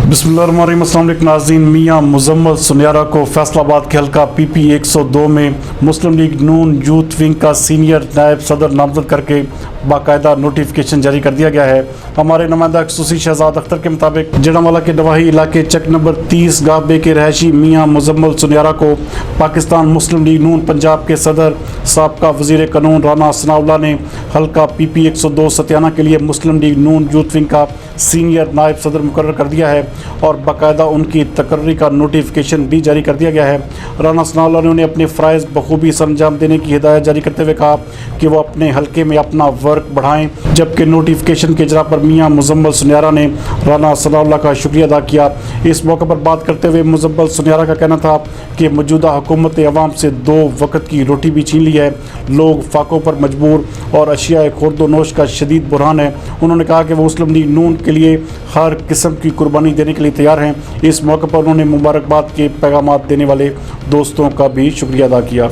بسم اللہ الرحمن الرحیم۔ السلام علیکم ناظرین۔ میاں مزمل سنیارا کو فیصل آباد کے حلقہ پی پی 102 میں مسلم لیگ نون یوتھ ونگ کا سینئر نائب صدر نامزد کر کے باقاعدہ نوٹیفیکیشن جاری کر دیا گیا ہے۔ ہمارے نمائندہ خصوصی شہزاد اختر کے مطابق جڑامالہ کے نواحی علاقے چک نمبر 30 گاہ بے کے رہائشی میاں مزمل سنیارا کو پاکستان مسلم لیگ نون پنجاب کے صدر سابقہ وزیر قانون رانا ثناء اللہ نے حلقہ پی پی 102 ستیانہ کے لیے مسلم لیگ نون یوتھ ونگ کا سینئر نائب صدر مقرر کر دیا ہے اور باقاعدہ ان کی تقرری کا نوٹیفیکیشن بھی جاری کر دیا گیا ہے۔ رانا ثناء اللہ نے انہیں اپنے فرائض بخوبی سر انجام دینے کی ہدایت جاری کرتے ہوئے کہا کہ وہ اپنے حلقے میں اپنا ورک بڑھائیں، جبکہ نوٹیفیکیشن کے اجرا پر میاں مزمل سنیارا نے رانا ثناء اللہ کا شکریہ ادا کیا۔ اس موقع پر بات کرتے ہوئے مزمل سنیارا کا کہنا تھا کہ موجودہ حکومت عوام سے 2 وقت کی روٹی بھی چھین لی ہے، لوگ فاقوں پر مجبور اور اشیاء خورد و نوش کا شدید بحران ہے۔ انہوں نے کہا کہ وہ مسلم لیگ نون کے لیے ہر قسم کی قربانی دینے کے لیے تیار ہیں۔ اس موقع پر انہوں نے مبارکباد کے پیغامات دینے والے دوستوں کا بھی شکریہ ادا کیا۔